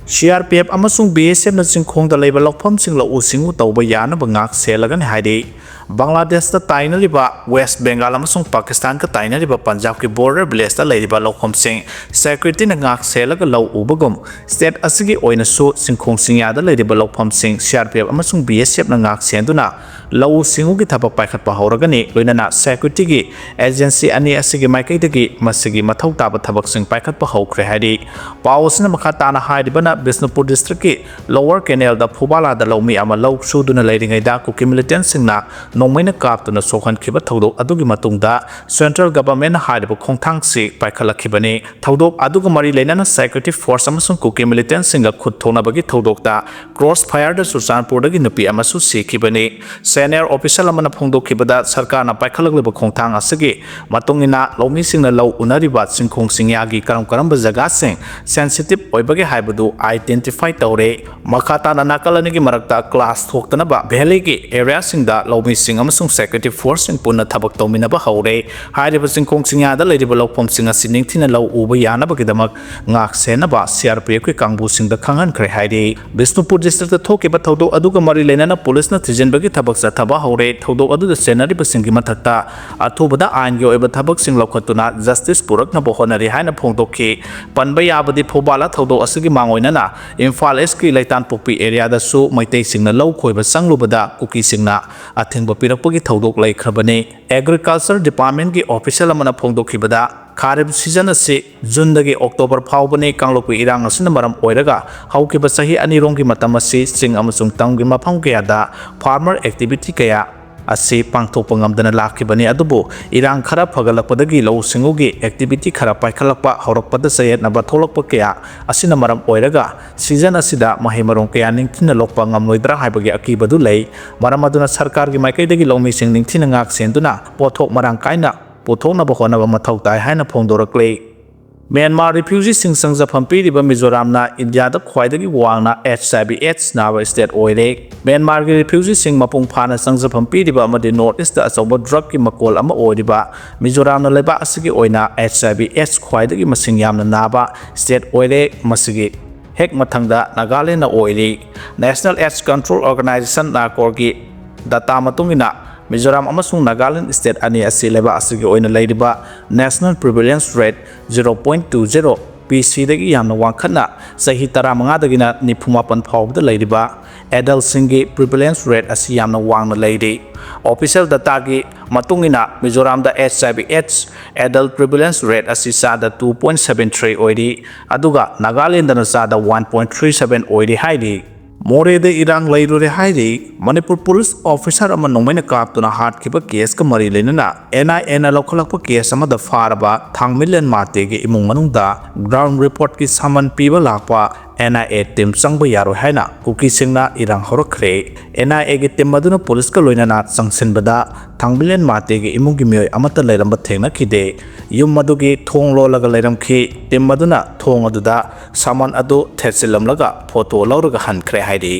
CRPF amasung BSF na singkhongda leiba lokphomsing lo usingu tawba yanaba ngak selagani haidi Bangladesh ta taina liba West Bengal amasung Pakistan ka taina liba Punjab ki border village ta leiba lokphomsing security na ngak selaga lo ubagum state asigi oina su singkhong ya da leiba lokphomsing CRPF amasung BSF na ngak senduna lo usingu ki thabak paikhat pa horagani loinana security gi agency ani asigi maikaidagi masigi mathau taba thabak sing paikhat pa hokre haidi pawsna makha tana haidibana Bisnupur district ki lower canal da Phubala da lomi ama lo suduna leiringai da Kuki militant singna nongmaina kaptuna sokhan khiba thodok adugi matungda central government haiba khongthang si paikhalakibani thodok aduga mari leinana security force amasung Kuki militant singa khut thona bagi thodok da crossfire da Susanpur dagi nupi amasu sikibani senior official amana phongdokhibada sarkar na paikhalakliba khongthang asagi matungina lomi singna lo unariba singkhong singyagi karam jaga sing sensitive oibagi haibadu identify tawre makata na nakalani gi marakta class thoktana ba valley gi area singda lomi sing amasung security force sing punna thabak tawmina ba haure hairiba singkhong singya da leidiba lokphom singa siningthina lo uba yana ba gidamak ngak sena ba CRPF ki kangbu singda khangan khre hairi Bisnupur district ta thoke ba thodo aduga mari leinana police na thijen bagi thabak sa thaba haure thodo adu da senari ba singi mathakta athubada ain gi oiba thabak sing lokhatuna justice purak na bo honari haina phongdokhi panba yabadi Phubala thodo asigi mangoina na Imphal East ki Laitan Pokpi area da su maitai singna lau khoiba sanglubada Kuki singna athingba pirakpagi thodok laikhrabani agriculture department ki official amana phongdokhibada Kharib season ase June dagi October phawbani kanglopi irang asina maram oiraga haukiba sahi anirong ki matam ase sing amasung tamgi mafam kaya da farmer activity kaya ase pangthokpa ngamdana lakhibani adubu irang khara phagalakpadagi lo singugi activity khara paikhalakpa horakpada sayet naba tholakpa kaya asina maram oiraga season asida mahimarong kaya ningthina lokpa ngamnoidra haibagi akibadu lei maram aduna sarkar gi maikaidagi lomi sing ningthina ngak senduna pothok marang kaina pothokna ba honaba mathau tai haina phongdorakle Myanmar refugee sing sangjafam piriba Mizoram na India da khwaidagi wangna HIV/AIDS naba state oire Myanmar gi refugee sing mapung phana sangjafam piriba amadi north east da asoba drug ki makol ama oiriba Mizoram na leba asigi oina HIV/AIDS khwaidagi masing yamna naba state oire masigi hek mathangda Nagaland na oiri National AIDS Control Organization na korgi data matungina Mizoram amasung Nagaland state ani asi leba asigi oina leiriba national prevalence rate 0.20 PC dagi yamna wangkhana sahi 15 dagina 94 phawbda leiriba adult singi prevalence rate asi yamna wangna leiri official data gi matungina Mizoram da HIV/AIDS adult prevalence rate asi sada 2.73 oiri aduga Nagaland na sada 1.37 oiri haidi More de irang lairure hairi Manipur police officer ama nongmaina kaptuna hatkhiba case ka mari lenana NIN lokhalakpa case ama da faraba thangmilen mate ge imung manungda ground report ki saman piba lakpa NIA team changba yaro haina Kuki singna irang horokhre NIA ge team maduna police ka loinana changsinbada thangmilen mate ge imung gi mioi amata leiramba thengna khide yum madugi thong lo laga leiram khi team maduna thong aduda saman adu thetsilam laga photo lawraga hankhre hairi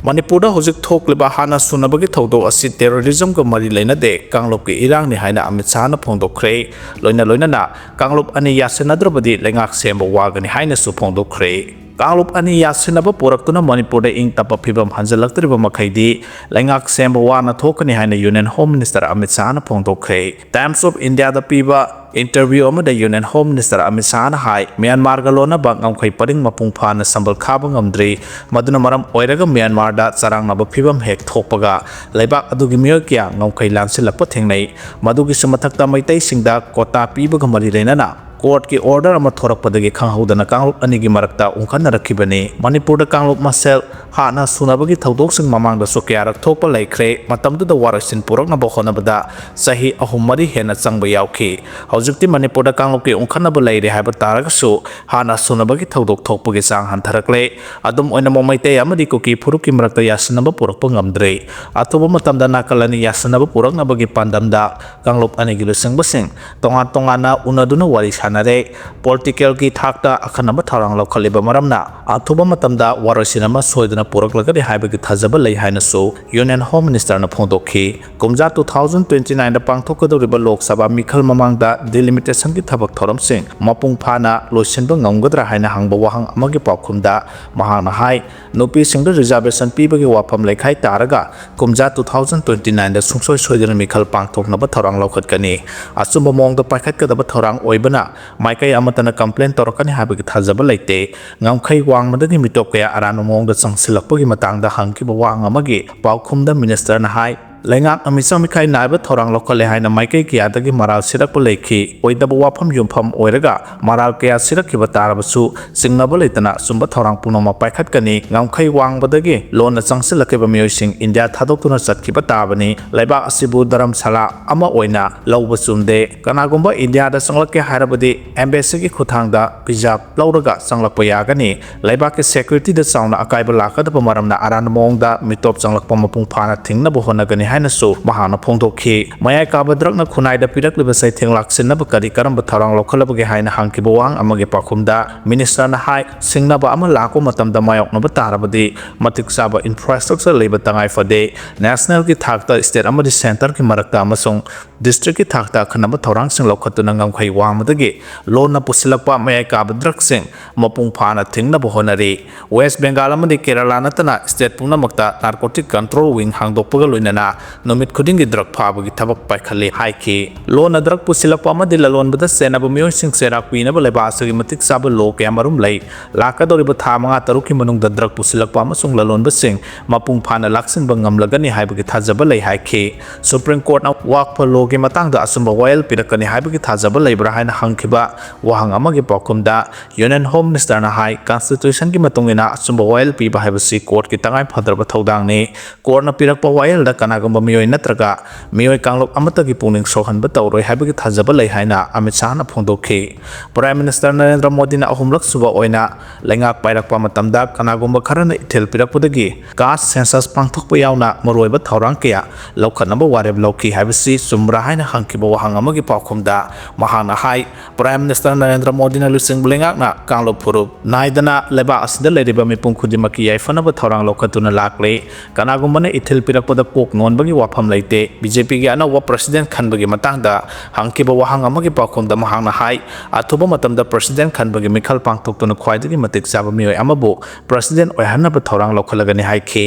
Manipur da hojik thokliba hana sunabagi thodo asi terrorism ko mari leina de kanglop ki irang ni haina Amit Shah na phongdokhre loina na kanglop ani yasenadrabadi lengak semba wagani haina su phongdokhre Kanglop ani yasinaba poraktuna Manipur da ing tapa phibam hanjalaktriba makhaidi lengak semba wana thokani haina Union Home Minister Amit Shah na phongdokhre Times of India da piba interview amada Union Home Minister Amit Shah na hai Myanmar ga lona ba ngamkhai paring mapung phana sambal khaba ngamdri maduna maram oiraga Myanmar da charang naba phibam hek thokpaga leibak adugi miyo kya ngamkhai lansilakpa thengnai madugi sumathakta maitai singda kota piba ga mari leinana court ki order ama thorakpadagi khanghaudana kanglop ani gi marakta ungkhanna rakhibani Manipur da kanglop masel hana sunabagi thodok sing mamang da sokyarak thokpa laikhre matamdu da warasin purakna bo khonabada sahi ahumari hena changba yauki hojukti Manipur da kanglop ki ungkhanna ba laire haiba taragasu hana sunabagi thodok thokpagi sang hantarakle adum oina momaite amadi Kuki phuruki marakta yasanaba purakpa ngamdre atoba matamda nakalani yasanaba purakna bagi pandamda kanglop ani gi lusang tonga unaduna wari political ki thakta akhanaba tharang lokhaliba maramna athuba matamda warasinama soidana puraklagadi haibagi thajaba lei haina so Union Home Minister na phondokhi kumja 2029 da pangthokadoriba Lok Sabha mikhal mamangda delimitation ki thabak thoramsing mapung phana loisinba ngamgadra haina hangba wahang amagi paukhumda mahana hai nupi singda reservation pibagi wafam lekhai taraga kumja 2029 da sungsoi soidana mikhal pangthoknaba thorang lokhatkani asumba mongda paikhatkadaba thorang oibana maikai amatana complain torakani habagi thajaba leite ngamkhai wangmadagi mitop kaya arano mongda changsilakpagi matangda hangkiba wang amagi paukhumda minister na hai Lengak amisang mikai naiba thorang lokale haina maikai kya dagi maral sirak lekhi oidaba wafam yumpham oiraga maral kya sirak ki batarabasu singnaba leitana sumba thorang punoma paikhat kani ngamkhai wangbadagi lona changsilakeba miyosing India thadoktuna chatkhiba tabani laiba asibu dharamsala ama oina lawba chumde kanagumba India da changlake hairabadi embassy ki khuthangda visa lauraga changlakpa yagani laiba ki security da chauna akaiba lakadaba maramna aran mongda mitop changlakpa mapung phana thingna bo honagani hainasu mahana phongdokhi mayai kabadrakna khunaida pirakliba saitheng laksinaba kari karamba thorang lokhalabagi haina hangkiba wang amagi pakhumda minister na hai singnaba ama lako matamda mayoknaba tarabadi matik saba infrastructure leba tangai fade national ki thakta state amadi center ki marakta amasung district ki thakta khanaba thorang sing lokhatuna ngamkhai wangmadagi lona pusilakpa mayai kabadrak sing mapung phana thingna bo honari West Bengal amadi Kerala natana state punamakta narcotic control wing hangdokpaga loinana nomit khudingi drug phabagi thabak paikhali haiki lona drug pusilakpa amadi lalonbada senaba miyoi sing serak pinaba leba asagi matik saba lo kamarum lai lakadoriba tha manga taruki manungda drug pusilakpa amasung lalonba sing mapung phana laksin bangamlagani haibagi thajaba lai haiki Supreme Court na wakpha lo gi matangda asumba royal pirakani haibagi thajaba laibra haina hangkhiba wahang amagi pakumda Union Home Minister na hai constitution ki matungina asumba royal piba haibasi court ki tangai phadraba thodang ni court na pirakpa royal da kanagamba miyoi natraga miyoi kanglok amatagi puning sohanba tawroi haibagi thajaba lai haina Amit Shah na phongdokhi Prime Minister Narendra Modi na ahumlak suba oina lengak pairakpa matamda kanagumba kharana ithel pirakpudagi caste census pangthokpa yauna maroiba thorang kya lokhanaba wareb lokhi haibasi sumra haina hangkiba wahang amagi paukhumda mahana hai Prime Minister Narendra Modi na lusing blengak na kanglok phurup naidana leba asida leriba mipung khudimaki yaifanaba thorang lokhatuna lakle kanagumba na ithel pirakpada kok nonbagi wafam leite BJP gi anawa president khanbagi matangda hangkiba wahang amagi paukhumda mahangna hai athuba matamda president khanbagi mikhal pangthoktuna khwaidagi matik chaba miyoi amabu president oihanaba thorang lokhalagani haikhi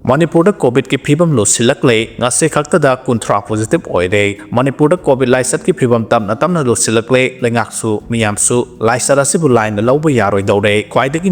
Manipur da COVID ki phibam lo silakle ngase khakta da kunthra positive oire Manipur da COVID laisat ki phibam tamna lo silakle lengaksu miyamsu laisara sibu line lawba yaroi dore khwaidagi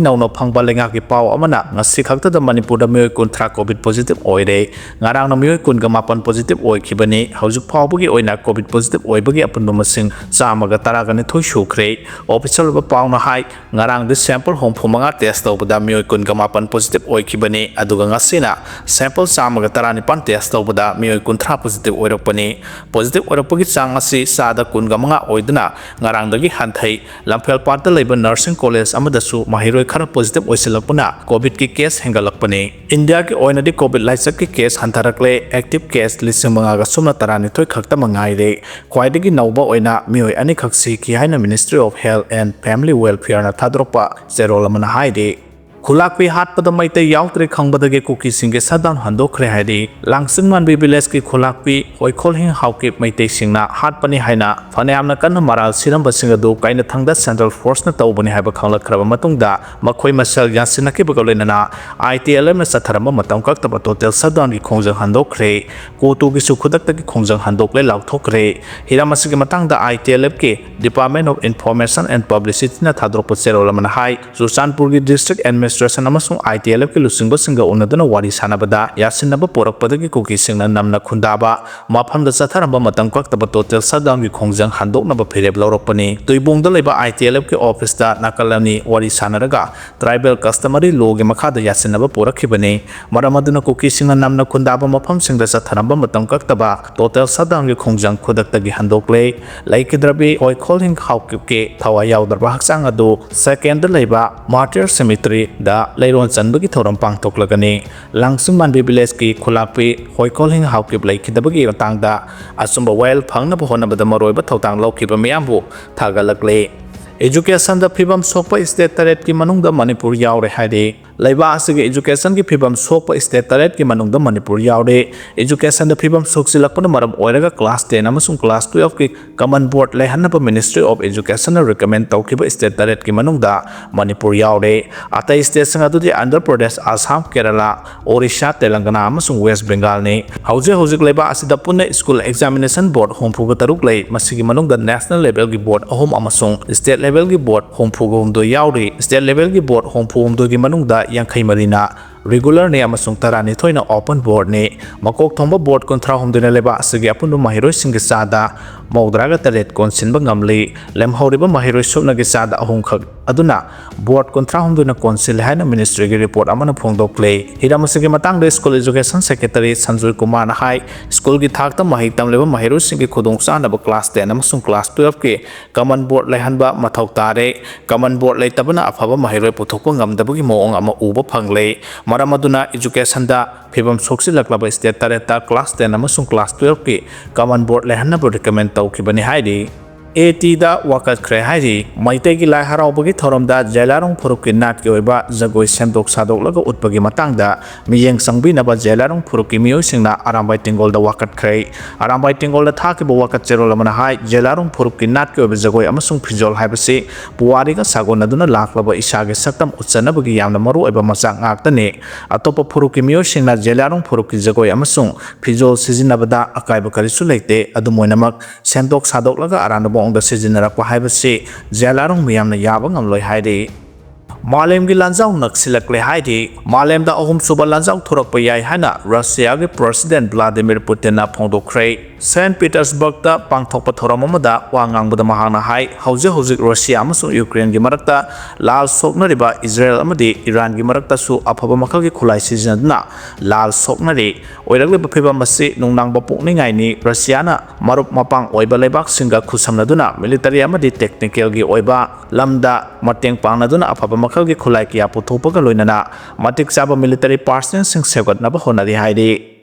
nawna phangba lengak ki paw amana ngase khakta da Manipur da miyoi kunthra COVID positive oire ngarang na miyoi kun gamapan positive oi khibani haujuk phawbagi oina COVID positive oibagi apunba masing chamaga taragani thoi sukhre official ba paw na hai ngarang de sample home phumanga test tawbada miyoi kun gamapan positive oi khibani aduga ngasina sample chamaga tarani pan test tawbada miyoi kunthra positive oirakpani positive oirakpagi chang asi sada kunga manga oiduna ngarangdagi hanthai lamphel parta leiba nursing college amadasu mahiroi khara positive oisilakpuna covid ki case hengalakpani India ki oina di covid laisak ki case hantarakle active case lising manga ga sumna tarani thoi khakta mangai re khwaidagi nauba oina miyoi ani khaksi ki haina Ministry of Health and Family Welfare na thadropa zerolamana haide Khulakpi hatpada maite yautre khangbadage Kuki singe shutdown handokhre haidi langsingman village ki khulakpi hoikhol hing hauke maite singna hatpani haina phanayamna kanna maral siramba singa do kaina thangda central force na tawbani haiba khanglakraba matungda makhoi masal yasinaki bagolena ITLM na satharamba matam kaktaba total shutdown ki khongjang handokhre kotu gi sukhudakta ki khongjang handokle lauthokre hiramasigi matangda ITLM ke Department of Information and Publicity na thadropa serolamana hai Susanpur gi district administration amasung ITLF ki lusingba singa unadana wari sanabada yasinaba porakpadagi Kuki singna namna khundaba mafamda chatharamba matam kaktaba total shutdown ki khongjang handoknaba phireb lawrakpani tuibongda leba ITLF ki office da nakalani wari sanaraga tribal customary law gi makhada yasinaba porakhibani maramaduna Kuki singna namna khundaba mafam singda chatharamba matam kaktaba total shutdown ki khongjang khodaktagi handokle laikidrabi hoikhol hing khawke thawa yawdarba haksang adu second leba martyr cemetery da leiron chanbagi thoram pangthoklagani langsungman village ki khulakpi hoikhol hing hawkip laikidabagi matangda asumba well phangna honabada maroiba thotang lawkiba miyambu thagalakle Education da phibam sokpa state taret ki manungda Manipur yaure haide Laiba asige education ki phibam sokpa state taret ki manungda Manipur yaude. Education da phibam soksilakpana maram oiraga class 10 amasung class 12 ki common board laihanaba Ministry of Education na recommend tawkiba state taret ki manungda Manipur yaude. Atai state sanga dudi Andhra Pradesh, Assam, Kerala, Orissa, Telangana amasung West Bengal ni. Hauzik laiba asida punna school examination board hompuga taruk lay masigi manungda national level ki board ahom amasung state level ki board hompuga humdo yaude. State level ki board hompuga humdo ki manungda Yankai Marina regular ne amasung tarani thoina open board ne makok thomba board kontra homdina leba asigi apun mahiroi singi sada maudraga taret konsin bangamli lem horiba mahiroi subna gi sada ahung khak aduna board kontra homdina konsil haina ministry gi report amana phongdok play hiramasigi matang de school education secretary Sanjoy Kumar na hai school gi thakta mahi tam leba mahiroi singi khudong sa na class 10 amasung class 12 ke common board lehanba mathau tare common board lei tabana afaba mahiroi puthokpa ngamdabugi moong ama uba phangle Maramaduna education da phibam soksilaklaba state tareta class 10 amasung class 12 ki common board lehanna recommend tawkibani haidi AT da wakatkhre haidi maitai gi lai haraubagi thoramda jailarong phurukki nat ki oiba jagoi semdok sadok laga utpagi matangda miyeng sangbi naba jailarong phurukki miyoi singna arambai tingol da wakatkhre arambai tingol da thakiba wakat cherol amana hai jailarong phurukki nat ki oiba jagoi amasung phijol haibasi puwari ga sagon aduna laklaba isage saktam utsanabagi yamna maru oiba machak ngaktani atopa phurukki miyoi singna jailarong phurukki jagoi amasung phijol sijinabada akaiba karisu leite adumoinamak semdok sadok laga arana ongda sijinarakwa haibasi jailarong miyamna yaba ngamloi haidi Malem gi lanjau naksilakle haidi Malem da ahum suba lanjau thurakpa yai hana Russia gi President Vladimir Putin na phongdokhre St. Petersburg da pangthokpa thoram amada wangangbada mahangna hai hauzik Russia amasung Ukraine gi marakta lal soknariba Israel amadi Iran gi marakta su afaba makal gi khulai sijinadna lal soknari oiragle baphiba masi nungnang bapukni ngai ni Russia na marup mapang oiba lebak singa khusamnaduna military amadi technical gi oiba lamda mateng pangnaduna afaba makal gi khulai kiya puthopaga loinana matik chaba military personnel sing segot naba honari haidi